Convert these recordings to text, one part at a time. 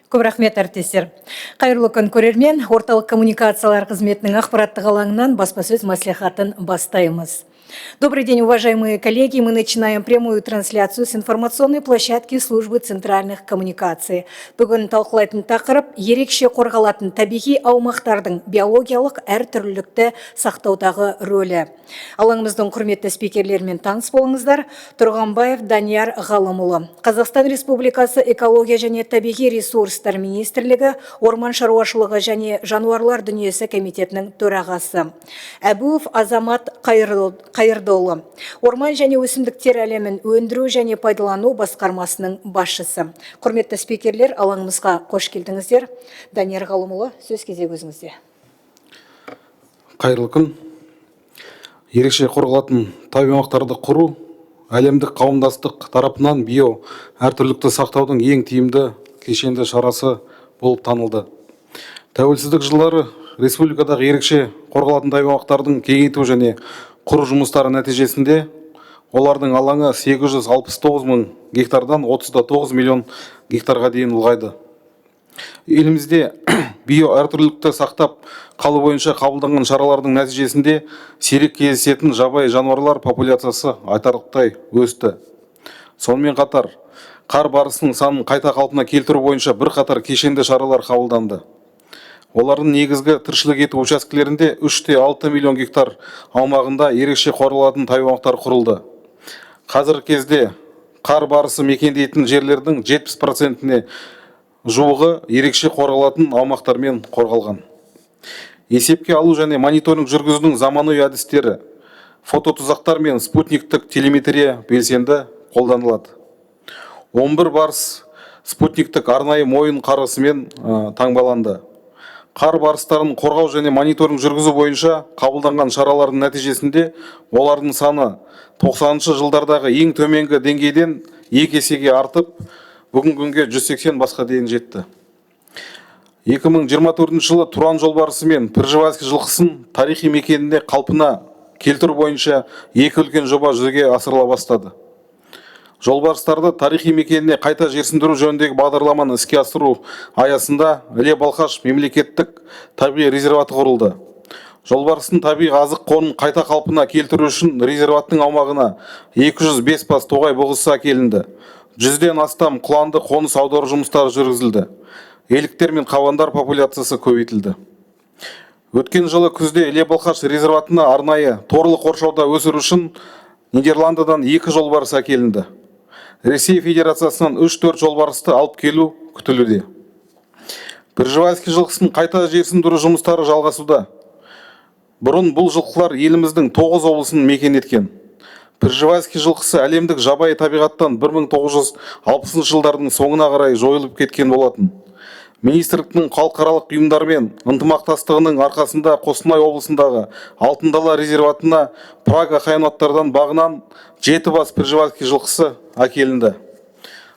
Көп рахмет, әріптестер. Қайырлы күн, көрермен. Орталық коммуникациялар қызметінің ақпараттық алаңынан баспасөз мәслихатын бастаймыз. Добрый день, уважаемые коллеги. Мы начинаем прямую трансляцию с информационной площадки службы центральных коммуникаций. Бүгін талқылайтын тақырып ерекше қорғалатын табиғи аумақтардың биологиялық әртүрлілікті сақтаудағы рөлі. Алаңымыздың құрметті спикерлермен таныс болыңыздар. Тұрғанбаев Данияр Ғалымұлы, Қазақстан Республикасы экология және табиғи ресурстар министрлігі, орман шаруашылығы және жануарлар дүниесі комитетінің төрағасы. Әбуов Азамат Қайырдолы, орман және өсімдіктер әлемін өндіру және пайдалану басқармасының басшысы. Құрметті спикерлер, алаңымызға қош келдіңіздер. Данияр Ғалымұлы, сөз кезегі өзіңізде. Қайырлы күн. Ерекше қорғалатын табиғи аумақтарды құру әлемдік қауымдастық тарапынан био әртүрлілікті сақтаудың ең тиімді кешенді шарасы болып танылды. Тәуелсіздік жылдары республикадағы ерекше қорғалатын табиғи аумақтардың кеңейту және құру жұмыстары нәтижесінде олардың алаңы 869 мың гектардан 39 миллион гектарға дейін ұлғайды. Елімізде био әртүрлілікті сақтап қалу бойынша қабылданған шаралардың нәтижесінде сирек кездесетін жабайы жануарлар популяциясы айтарлықтай өсті. Сонымен қатар, қар барысының санын қайта қалпына келтіру бойынша бірқатар кешенді шаралар қабылданды. Олардың негізгі тіршілік ету учаскелерінде 3,6 миллион гектар аумағында ерекше қорғалатын табиғи аумақтар құрылды. Қазіргі кезде қар барысы мекендейтін жерлердің 70%-не жуығы ерекше қорғалатын аумақтармен қорғалған. Есепке алу және мониторинг жүргізудің заманауи әдістері, фототұзақтар мен спутниктік телеметрия белсенді қолданылады. 11 барыс спутниктік арнайы мойын қарғысымен таңбаланды. Қар барыстарын қорғау және мониторинг жүргізу бойынша қабылданған шаралардың нәтижесінде олардың саны 90-шы жылдардағы ең төменгі деңгейден 2 есеге артып, бүгінгі күнге 180 басқа дейін жетті. 2024 жылы Туран жолбарысы мен Пржевальский жылқысын тарихи мекенінде қалпына келтіру бойынша 2 үлкен жоба жүзеге асырыла бастады. Жолбарыстарды тарихи мекеніне қайта жерсіндіру жөніндегі бағдарламаны іске асыру аясында Іле-Балқаш мемлекеттік табиғи резерваты құрылды. Жолбарыстың табиғи азық қорын қайта қалпына келтіру үшін резерваттың аумағына 205 бас тоғай бұғысы әкелінді. 100-ден астам құланды қоныс аудару жұмыстары жүргізілді. Еліктер мен қабандар популяциясы көбейтілді. Өткен жылы күзде Іле-Балқаш резерватына арнайы торлы қоршауда өсіру үшін Нидерландыдан 2 жолбарыс әкелінді. Ресей Федерациясынан 3-4 жолбарысты алып келу күтілуде. Пржевальский жылқысын қайта жерсіндіру жұмыстары жалғасуда. Бұрын бұл жылқылар еліміздің 9 облысын мекен еткен. Пржевальский жылқысы әлемдік жабайы табиғаттан 1960 жылдардың соңына қарай жойылып кеткен болатын. Министрліктің халықаралық ұйымдармен ынтымақтастығының арқасында Қостанай облысындағы Алтын дала резерватына Прага хайуанаттардан бағынан 7 бас Пржевальский жылқысы әкелінді.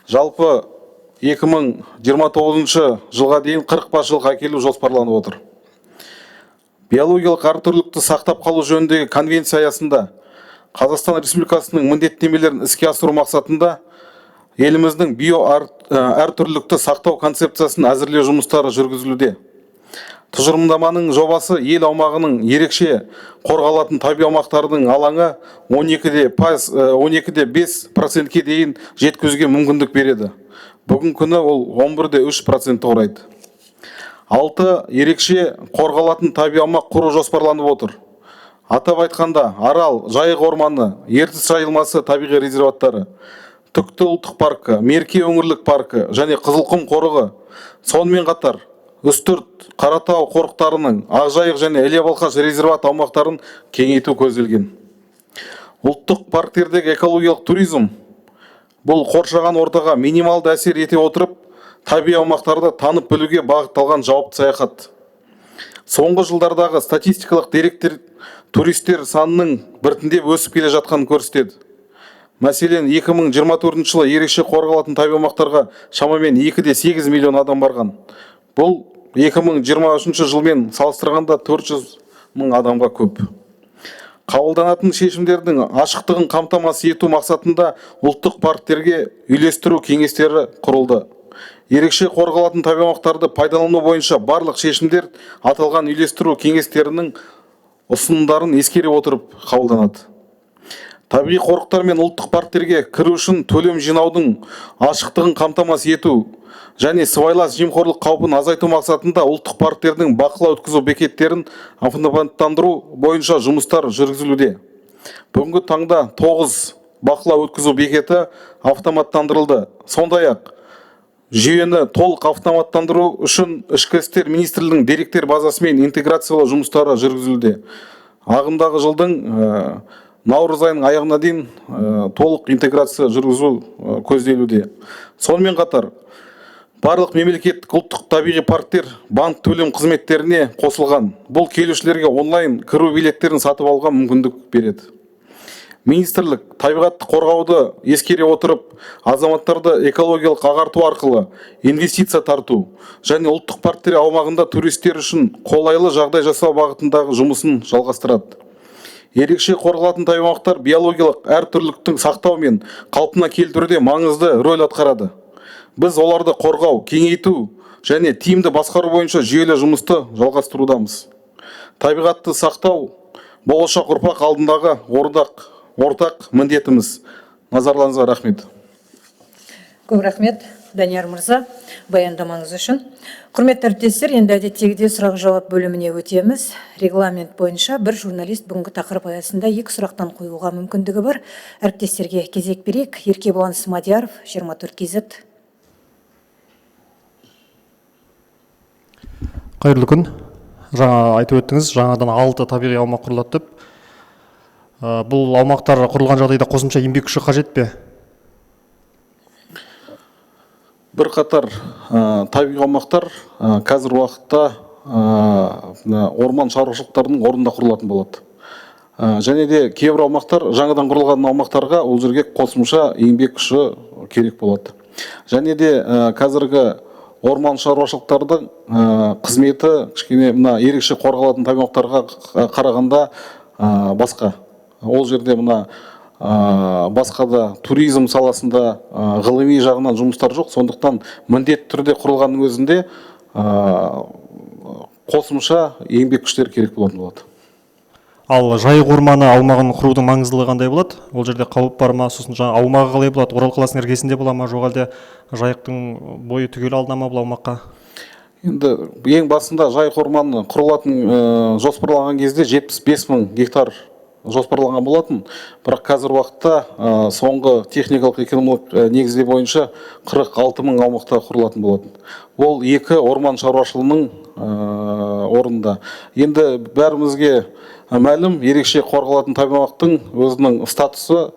Жалпы 2029 жылға дейін 40 бас жылқы әкелу жоспарланып отыр. Биологиялық әртүрлілікті сақтап қалу жөніндегі конвенция аясында Қазақстан Республикасының міндеттемелерін іске асыру мақсатында еліміздің био әртүрлілікті сақтау концепциясын әзірлеу жұмыстары жүргізілуде. Тұжырымдаманың жобасы ел аумағының ерекше қорғалатын табиғи аумақтардың алаңы 12,5%-ке дейін жеткізуге мүмкіндік береді. Бүгін күні ол 11,3% құрайды. 6 ерекше қорғалатын табиғи аумақ құру жоспарланып отыр. Атап айтқанда, Арал, Жайық орманы, Ертіс жайылмасы табиғи резерваттары, Түкті ұлттық паркі, Мерке өңірлік паркі және Қызылқұм қорығы, сонымен қатар Үстірт, Қаратау қорықтарының, Ақжайық және Іле-Балқаш резерват аумақтарын кеңейту көзделген. Ұлттық парктердегі экологиялық туризм бұл қоршаған ортаға минималды әсер ете отырып, табиғи аумақтарды танып білуге бағытталған жауапты саяхат. Соңғы жылдардағы статистикалық деректер туристер санының біртіндеп өсіп келе жатқанын көрсетеді. Мәселен, 2024 жылы ерекше қорғалатын табиғи аумақтарға шамамен 2,8 миллион адам барған. Бұл 2023 жылмен салыстырғанда 400 мың адамға көп. Қабылданатын шешімдердің ашықтығын қамтамасыз ету мақсатында ұлттық парктерге үйлестіру кеңестері құрылды. ерекше қорғалатын табиғи аумақтарды пайдалану бойынша барлық шешімдер аталған үйлестіру кеңестерінің ұсынымдарын ескере отырып қабылданады. Табиғи қорықтар мен ұлттық парктерге кіру үшін төлем жинаудың ашықтығын қамтамасыз ету және сыбайлас жемқорлық қаупін азайту мақсатында ұлттық парктердің бақылау өткізу бекеттерін автоматтандыру бойынша жұмыстар жүргізілуде. Бүгінгі таңда 9 бақылау өткізу бекеті автоматтандырылды. Сондай-ақ жүйені толық автоматтандыру үшін Ішкі істер министрлігінің деректер базасымен интеграциялау жұмыстары жүргізілуде. Ағымдағы жылдың наурыз айының аяғына дейін толық интеграция жүргізу көзделуде. Сонымен қатар барлық мемлекеттік ұлттық табиғи парктер банк төлем қызметтеріне қосылған. Бұл келушілерге онлайн кіру билеттерін сатып алуға мүмкіндік береді. Министрлік табиғатты қорғауды ескере отырып, азаматтарды экологиялық ағарту арқылы инвестиция тарту және ұлттық парктер аумағында туристер үшін қолайлы жағдай жасау бағытындағы жұмысын жалғастырады. Ерекше қорғалатын табиғи аумақтар биологиялық әртүрліліктің сақтау мен қалпына келтіруде маңызды рөл атқарады. Біз оларды қорғау, кеңейту және тиімді басқару бойынша жүйелі жұмысты жалғастырудамыз. Табиғатты сақтау болашақ ұрпақ алдындағы ортақ міндетіміз. Назарларыңызға рахмет. Көп рахмет, Данияр мырза, баяндамаңыз үшін. Құрметті әріптестер, енді әдеттегідей сұрақ-жауап бөліміне өтеміз. Регламент бойынша бір журналист бүгінгі тақырып аясында 2 сұрақтан қоюға мүмкіндігі бар. Әріптестерге кезек берейік. Еркебұлан Смадияров, 24 KZ. Қайырлы күн. Жаңа айтып өттіңіз, жаңадан 6 табиғи аумақ құрылады деп. Бұл аумақтар құрылған жағдайда қосымша еңбек күші қажет пе? Бір қатар табиғи аумақтар қазір уақытта орман шаруашылықтарының орнында құрылатын болады. Және де кейбір аумақтар жаңадан құрылған аумақтарға ол жерге қосымша еңбек күші керек болады. Және де қазіргі орман шаруашылықтардың қызметі кішкене мына ерекше қорғалатын табиғи аумақтарға қарағанда басқа. Ол жерде мына басқа да туризм саласында ғылыми жағынан жұмыстар жоқ. Сондықтан міндетті түрде құрылғанның өзінде қосымша еңбек күштері керек болатын болады. Ал жайық орманы аумағын құрудың маңыздылығы қандай болады? Ол жерде қауіп бар ма? Сосын жаңа аумағы қалай болады? Орал қаласының іргесінде бола ма? Жоқ әлде жайықтың бойы түгел алына ма бұл аумаққа? Енді ең басында жайық орманы құрылатын жоспарланған кезде 75 000 гектар жоспарланған болатын. Бірақ қазір уақытта соңғы техникалық экономикалық негізде бойынша 46 000 аумақта құрылатын болатын. Ол 2 орман шаруашылығының орнында. Енді бәрімізге мәлім, ерекше қорғалатын табиғи аумақтың өзінің статусы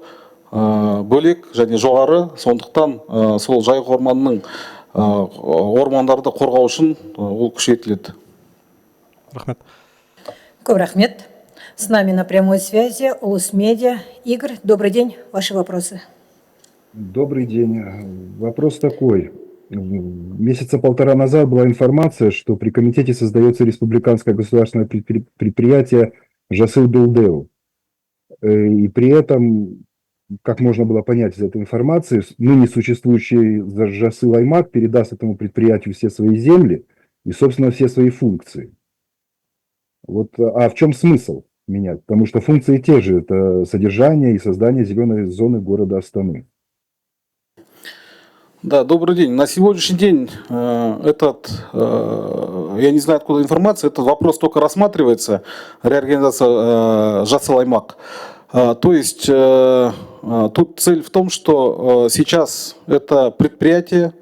бөлек және жоғары. Сондықтан сол жайық орманының ормандарды қорғау үшін ол күшейтіледі. Рахмет. Көп рахмет. С нами на прямой связи Улус Медиа. Игорь, добрый день. Ваши вопросы. Добрый день. Вопрос такой. Месяца 1,5 назад была информация, что при комитете создается республиканское государственное предприятие Жасыл-Белдеу. И при этом, как можно было понять из этой информации, ныне существующий Жасыл-Аймак передаст этому предприятию все свои земли и, собственно, все свои функции. Вот, а в чем смысл менять? Потому что функции те же, это содержание и создание зеленой зоны города Астаны. Да, добрый день. На сегодняшний день я не знаю, откуда информация, этот вопрос только рассматривается, реорганизация Жасыл-Аймак. То есть тут цель в том, что сейчас это предприятие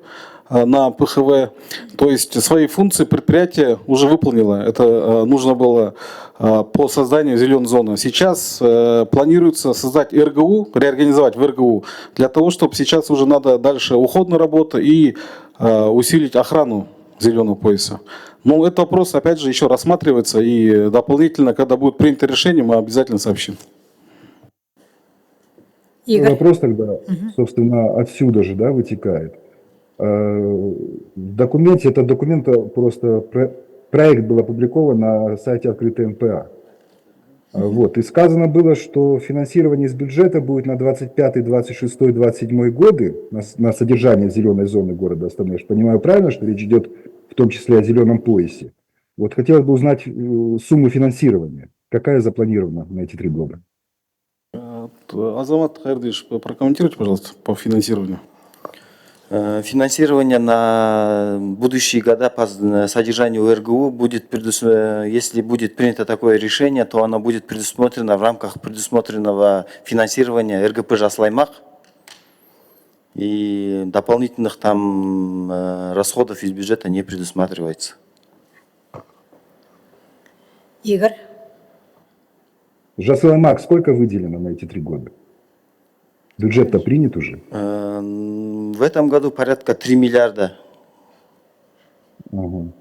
на ПХВ, то есть свои функции предприятие уже выполнило. Это нужно было по созданию зеленой зоны. Сейчас планируется создать РГУ, реорганизовать в РГУ, для того, чтобы сейчас уже надо дальше уходная работа и усилить охрану зеленого пояса. Но этот вопрос, опять же, еще рассматривается, и дополнительно, когда будет принято решение, мы обязательно сообщим. Игорь. Вопрос тогда, собственно, отсюда же, да, вытекает. В документе, это документ, просто проект был опубликован на сайте открытой МПА. Вот. И сказано было, что финансирование из бюджета будет на 25, 26, 27 годы на содержание зеленой зоны города Астана. Я же понимаю правильно, что речь идет в том числе о зеленом поясе. Вот хотелось бы узнать сумму финансирования. Какая запланирована на эти 3 года? Азамат Хайрдыш, прокомментируйте, пожалуйста, по финансированию. Финансирование на будущие года по содержанию РГУ будет, если будет принято такое решение, то оно будет предусмотрено в рамках предусмотренного финансирования РГП Жаслаймак. И дополнительных там расходов из бюджета не предусматривается. Игорь. Жаслаймак сколько выделено на эти 3 года? Бюджет-то принят уже? В этом году порядка 3 миллиарда. Ага.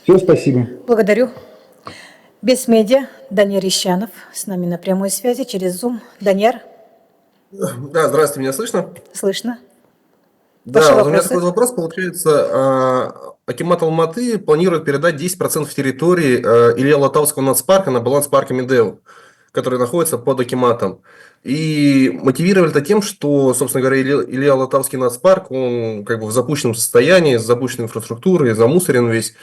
Все, спасибо. Благодарю. Без медиа Даниэр Ищанов с нами на прямой связи через Zoom. Даниэр, Да, здравствуйте, меня слышно? слышно? Да, Ваши вот у меня вопросы? такой вопрос. Получается, Акимат Алматы планирует передать 10% территории Илья Латавского нацпарка на баланс парка Медео, который находится под Акиматом. И мотивировали это тем, что, собственно говоря, Илья Латавский нацпарк, он как бы в запущенном состоянии, с запущенной инфраструктурой, замусорен весь.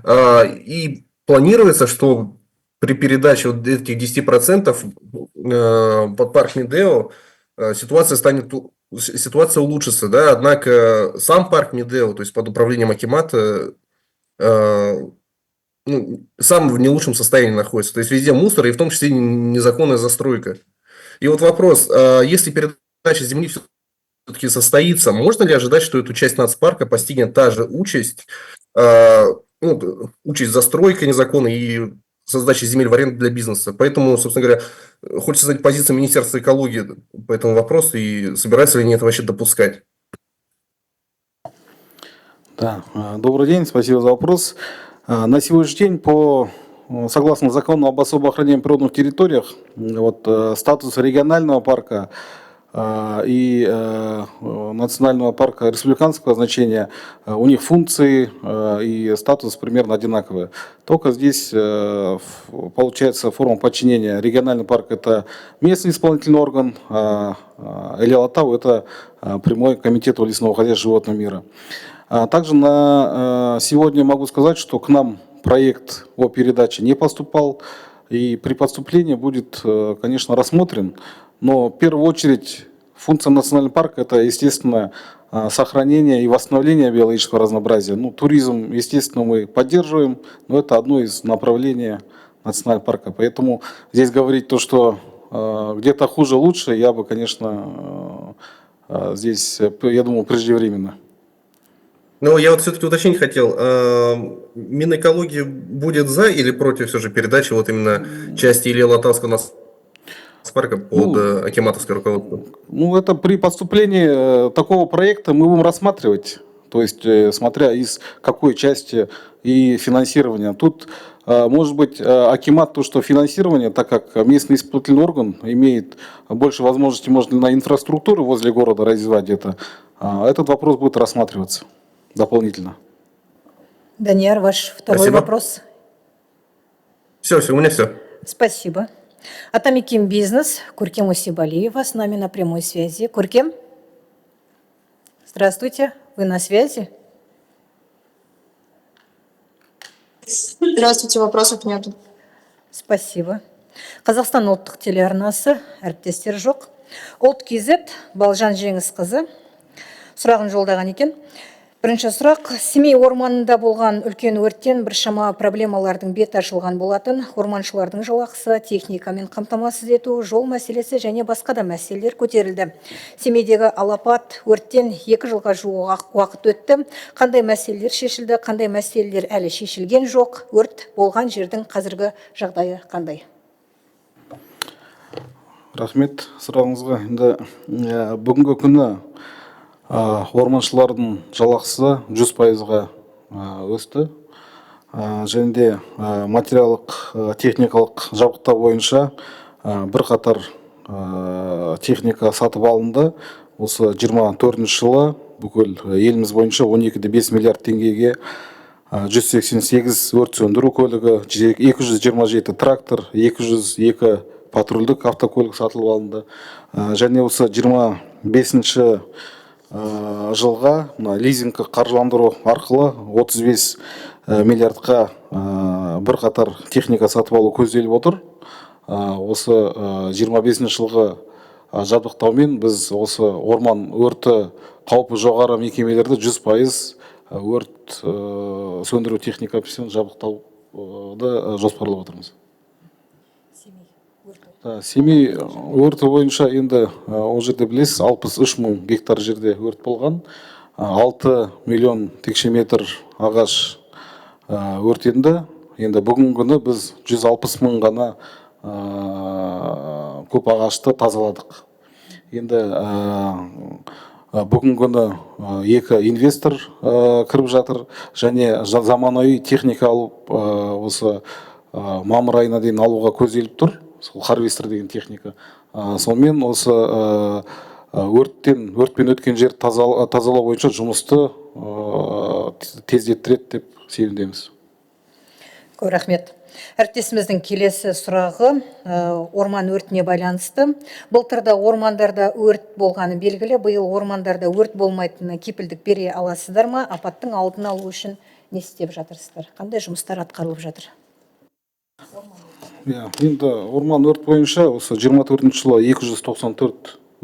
И планируется, что при передаче вот этих 10% под парк Медео ситуация улучшится, да, однако сам парк Медео, то есть под управлением Акимата, сам в не лучшем состоянии находится. То есть везде мусор, и в том числе незаконная застройка. И вот вопрос, если передача земли все-таки состоится, можно ли ожидать, что эту часть нацпарка постигнет та же участь, участь застройка незаконной и сдачи земель в аренду для бизнеса? Поэтому, собственно говоря, хочется знать позицию Министерства экологии по этому вопросу и собираются ли они это вообще допускать. Да, добрый день, спасибо за вопрос. На сегодняшний день, согласно закону об особо охраняемых природных территориях, статус регионального парка и национального парка республиканского значения, у них функции и статус примерно одинаковые. Только здесь получается форма подчинения. Региональный парк – это местный исполнительный орган, Илья Латау – это прямой комитет лесного хозяйства животного мира. Также на сегодня могу сказать, что к нам проект о передаче не поступал, и при поступлении будет, конечно, рассмотрен. Но в первую очередь функция национального парка – это, естественно, сохранение и восстановление биологического разнообразия. Туризм, естественно, мы поддерживаем, но это одно из направлений национального парка. Поэтому здесь говорить то, что где-то хуже, лучше, я бы, конечно, здесь, я думаю, преждевременно. Но я вот все-таки уточнить хотел, Минэкология будет за или против все же передачи вот именно части Илья Латавского нацпарка под акиматовское руководство? Это при поступлении такого проекта мы будем рассматривать, то есть смотря из какой части и финансирования. Тут может быть акимат, то что финансирование, так как местный исполнительный орган имеет больше возможностей, можно на инфраструктуру возле города развивать это, этот вопрос будет рассматриваться дополнительно. Даниэр, ваш второй Спасибо. вопрос. Все, у меня все. Спасибо. Атамиким бизнес, Куркем Усибалиева с нами на прямой связи. Куркем, здравствуйте, вы на связи? Здравствуйте, вопросов нету. Спасибо. Қазақстан ұлттық телеарнасы, әріптестер жоқ. Ұлт KZ, Балжан Жеңісқызы сұрағын жолдаған екен. Бірінші сұрақ, Семей орманында болған үлкен өрттен біршама проблемалардың бет ашылған болатын. Орманшылардың жалақысы, техникамен қамтамасыз ету, жол мәселесі және басқа да мәселелер көтерілді. Семейдегі алапат өрттен 2 жылға жуық уақыт өтті. Қандай мәселелер шешілді, қандай мәселелер әлі шешілген жоқ? Өрт болған жердің қазіргі жағдайы қандай? Рахмет сұрағыңызға. Енді бүгінгі күні орманшылардың жалақысы 100%-ға өсті. Және де материалдық, техникалық жабдықтау бойынша бірқатар техника сатып алынды. Осы 24 жылы бүкіл еліміз бойынша 12,5 миллиард теңгеге 188 өрт сөндіру көлігі, 227 трактор, 202 патрульдік автокөлік сатылып алынды. Және осы 25 жылға лизингті қаржыландыру арқылы 35 миллиардқа бірқатар техника сатып алу көзделіп отыр. Осы 25 жылғы жабдықтаумен біз осы орман өрті қаупі жоғары мекемелерді 100% өрт сөндіру техникасын жабдықтауды жоспарлап отырмыз. Семей өрті бойынша енді ол жерде білесіз 63 мың гектар жерде өрт болған, 6 миллион текше метр ағаш өртенді. Енді бүгінгі күні біз 160 мың ғана көп ағашты тазаладық. Енді бүгінгі күні екі инвестор кіріп жатыр, және заманауи техника алып осы мамыр айына дейін алуға көзделіп тұр. Сол харвестер деген техника. Сонымен осы өртпен өткен жер тазалау бойынша жұмысты тездеттіреді деп сенімдеміз. Көп рахмет. Әріптесіміздің келесі сұрағы орман өртіне байланысты. Былтырда ормандарда өрт болғаны белгілі, биыл ормандарда өрт болмайтыны кепілдік бере аласыздар ма? Апаттың алдын алу үшін не істеп жатырсыздар? Қандай жұмыстар атқарылып жатыр? Енді орман өрт бойынша осы 24 жылы 294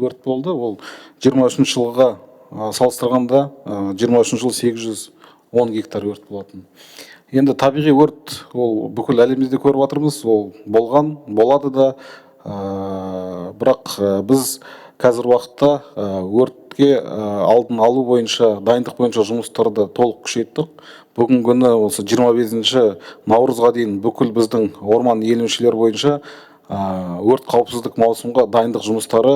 өрт болды. Ол 23 жылға салыстырғанда 23 жыл 810 гектар өрт болатын. Енді табиғи өрт ол бүкіл әлемде көріп жатырмыз, ол болған, болады да. Бірақ біз қазір уақытта өртке алдын алу бойынша, дайындық бойынша жұмыстарды толық күшейттік. Бүгінгі күні осы 25 наурызға дейін бүкіл біздің орман иеленушілер бойынша өрт қауіпсіздік маусымға дайындық жұмыстары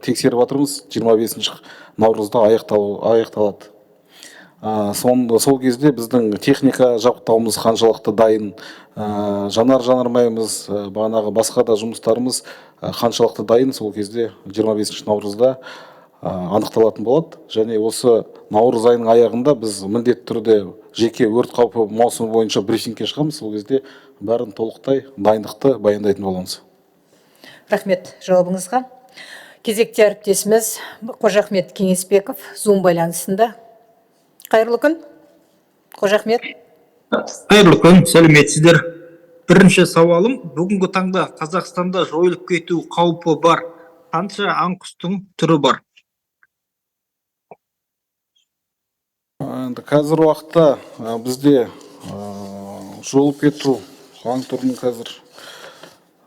тексеріп жатырмыз. 25 наурызда аяқталады. Сол кезде біздің техника жабдықтауымыз қаншалықты дайын, жанар-жанармайымыз, бағанағы басқа да жұмыстарымыз қаншалықты дайын, сол кезде 25 наурызда анықталатын болады. Және осы наурыз айының аяғында біз міндетті түрде жеке өрт қаупі маусымы бойынша брифингке шығамыз. Сол кезде бәрін толықтай дайындықты баяндайтын боламыз. Рахмет жауабыңызға. Кезекте әріптесіміз Қожахмет Кеңесбеков Zoom байланысында. Қайырлы күн, Қожахмет. Қайырлы күн, сәлеметсіздер. Бірінші сауалым, бүгінгі таңда Қазақстанда жойылып кету қаупі бар қанша аң құстың түрі бар? Қазір уақытта бізде жойылып кету аң түрінің қазір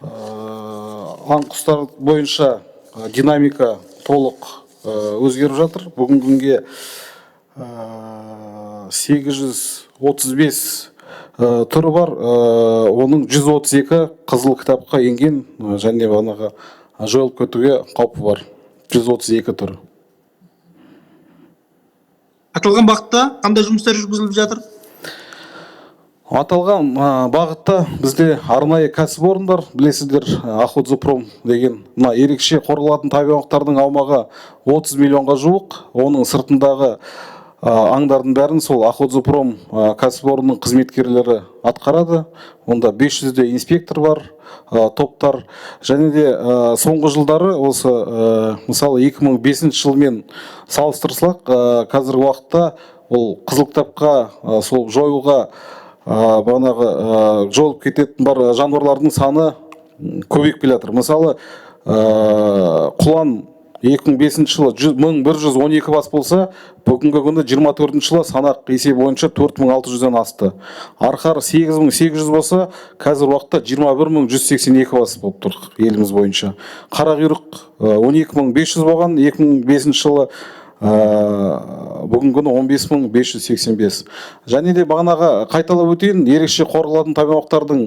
аң құстар бойынша динамика толық өзгеріп жатыр. Бүгінгі күнге 835 түрі бар, оның 132 қызыл кітапқа енген, және бағанағы жойылып кетуге қаупі бар 132 түрі. Аталған бағытта қандай жұмыстар жүргізіліп жатыр? Аталған бағытта бізде арнайы кәсіпорындар, білесіздер, Охотзоопром деген ерекше қорғалатын табиғи аумақтардың аумағы 30 миллионға жуық. Оның сыртындағы аңдардың бәрін сол Охотзоопром кәсіпорынның қызметкерлері атқарады. Онда 500-де инспектор бар, топтар. Және де соңғы жылдары осы мысалы 2005 жылмен салыстырсақ, қазіргі уақытта ол қызыл кітапқа сол жоюға бағанағы жойылып кететін бар жануарлардың саны көбейіп келе жатыр. Мысалы құлан 2005 жылы 1112 бас болса, бүгінгі күні 24 жылы санақ есебі бойынша 4600-ден асты. Арқар 8800 болса, қазір уақытта 21182 бас болып тұр еліміз бойынша. Қарақұйрық 12500 болған 2005 жылы, бүгінгі күні 15585. Және де бағанағы қайталап өтейін, ерекше қорғалатын табиғи аумақтардың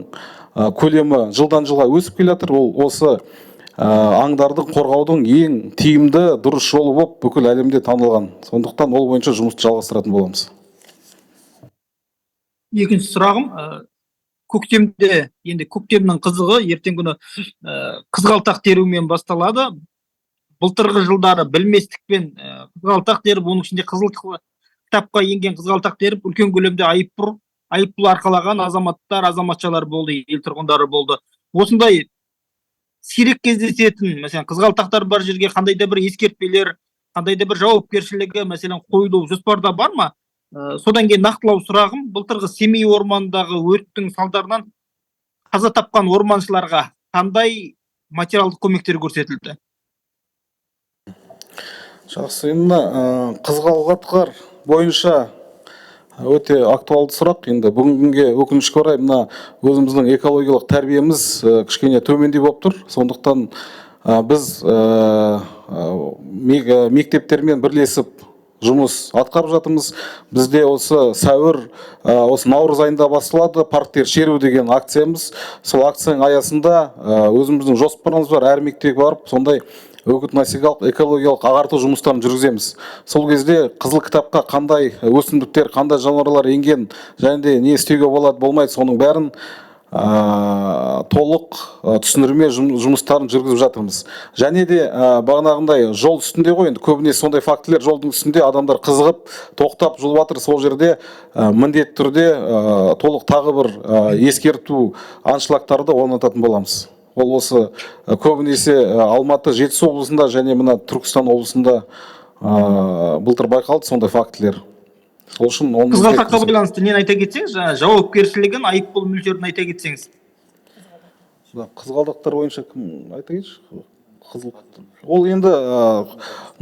көлемі жылдан жылға өсіп келе жатыр. Ол осы аңдардың қорғаудың ең тиімді дұрыс жолы болып бүкіл әлемде танылған. Сондықтан ол бойынша жұмысты жалғастыратын боламыз. Екінші сұрағым, көктемде, енді көктемнің қызығы ертең күні қызғалтақ терумен басталады. Былтырғы жылдары білместікпен қызғалтақ теріп, оның ішінде кітапқа енген қызғалдақ теріп үлкен көлемде айыппұл арқалаған азаматтар, азаматшалар болды, ел тұрғындары болды. Осындай сирек кездесетін, мәселен, қызғалдақтар бар жерге қандай да бір ескертпелер, қандай да бір жауапкершілігі, мәселен, қойылу жоспарда бар ма? Содан кейін нақтылау сұрағым, былтырғы Семей орманындағы өрттің салдарынан қаза тапқан орманшыларға қандай материалдық көмектер көрсетілді? Жақсы, енді қызғалдақтар бойынша өте актуалды сұрақ. Енді бүгінге өкінішке орай мына өзіміздің экологиялық тәрбиеміз кішкене төмендеу болып тұр. Сондықтан біз мектептермен бірлесіп жұмыс атқарып жатырмыз. Бізде осы сәуір, осы наурыз айында басталады парктер шеру деген акциямыз. Сол акцияның аясында өзіміздің жоспарымыз бар, әр мектепке барып сондай үгіт насихат экологиялық ағарту жұмыстарын жүргіземіз. Сол кезде қызыл кітапқа қандай өсімдіктер, қандай жануарлар енген, және де не істеуге болады, болмайды, соның бәрін толық түсіндірме жұмыстарын жүргізіп жатырмыз. Және де бағанағындай жол үстінде ғой, енді көбіне сондай фактілер жолдың үстінде адамдар қызығып, тоқтап жүріп жатыр. Сол жерде міндетті түрде толық тағы бір ескерту аншлагтарды орнататын боламыз. Ол осы көбінесе Алматы, Жетісу облысында және мына Түркістан облысында былтыр байқалды сондай фактілер. Сол үшін қызғалдаққа байланысты нені айта кетсеңіз, жауапкершілігін, айыппұл мөлшерін айта кетсеңіз. Қызғалдақтар бойынша кім айта кетші? Ол енді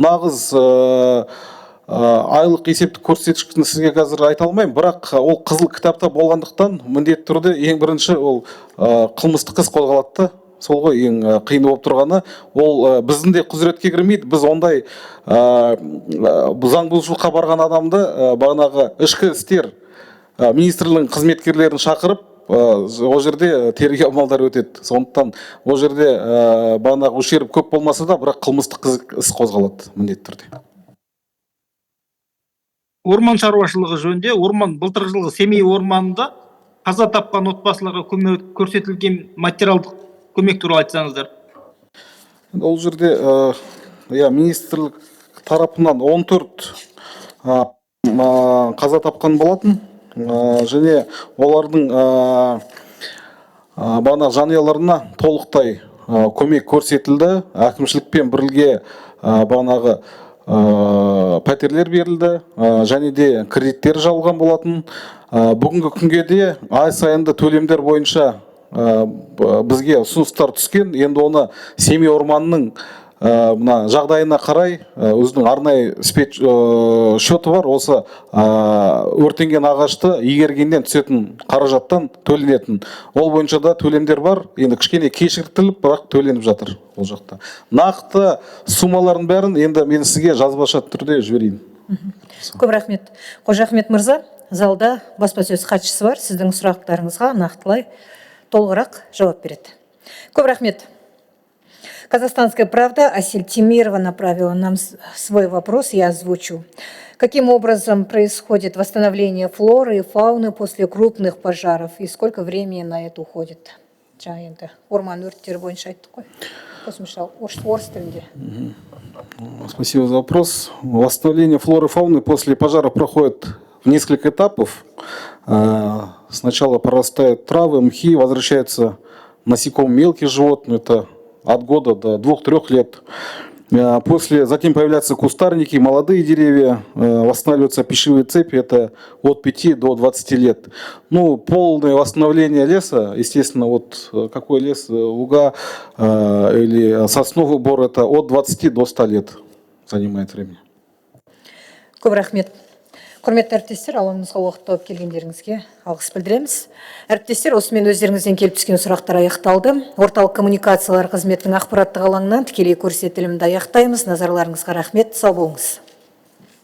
нағыз айлық есептік көрсеткішін сізге қазір айта алмаймын, бірақ ол қызыл кітапта болғандықтан міндетті түрде ең бірінші ол қылмыстық іс қозғалады. Сол ғой ең қиын болып тұрғаны. Ол біздің де құзыретке кірмейді. Біз ондай заң бұзушылыққа барған адамды бағанағы ішкі істер министрлігінің қызметкерлерін шақырып, ол жерде тергеу амалдары өтеді. Сондықтан ол жерде бағанағы ущерб көп болмаса да, бірақ қылмыстық іс қозғалады міндетті түрде. Орман шаруашылығы жөнінде, былтырғы жылғы Семей орманында қаза тапқан отбасыларға көрсетілген материалдық көмек туралы айтсаңыздар. Ол жерде министрлік тарапынан 14 қаза тапқан болатын, және олардың бағанағы жанұяларына толықтай көмек көрсетілді. Әкімшілікпен бірге бағанағы пәтерлер берілді, және де кредиттер жалған болатын. Бүгінгі күнге де ай сайынды төлемдер бойынша бізге ұсыныстар түскен. Енді оны Семей орманының жағдайына қарай өзінің арнайы шоты бар. Осы өртенген ағашты игергеннен түсетін қаражаттан төленетін. Ол бойынша да төлемдер бар. Енді кішкене кешіктіріліп, бірақ төленіп жатыр ол жақта. Нақты суммалардың бәрін енді мен сізге жазбаша түрде жіберейін. Көп рахмет. Қожа Ахмет мырза, залда баспасөз хатшысы бар. Сіздің сұрақтарыңызға нақтылай толығырақ жауап береді. Көп рахмет. Казахстанская правда, Асель Тимирова направила нам свой вопрос, я озвучу. Каким образом происходит восстановление флоры и фауны после крупных пожаров? И сколько времени на это уходит? Орман өрттері бойынша айттық қой. Қосымша орыс тілінде. Спасибо за вопрос. Восстановление флоры и фауны после пожара проходит в несколько этапов. Сначала прорастают травы, мхи, возвращаются насекомые, мелкие животные, это от года до 2-3 лет. Затем появляются кустарники, молодые деревья, восстанавливаются пищевые цепи, это от 5 до 20 лет. Полное восстановление леса, естественно, какой лес, луга или сосновый бор, это от 20 до 100 лет занимает времени. Көп рахмет. Құрметті әріптестер, алаңыңызға уақыт тауып келгендеріңізге алғыс білдіреміз. Әріптестер, осымен өздеріңізден келіп түскен сұрақтар аяқталды. Орталық коммуникациялар қызметінің ақпараттық алаңынан тікелей көрсетілімді аяқтаймыз. Назарларыңызға рахмет, сау болыңыз.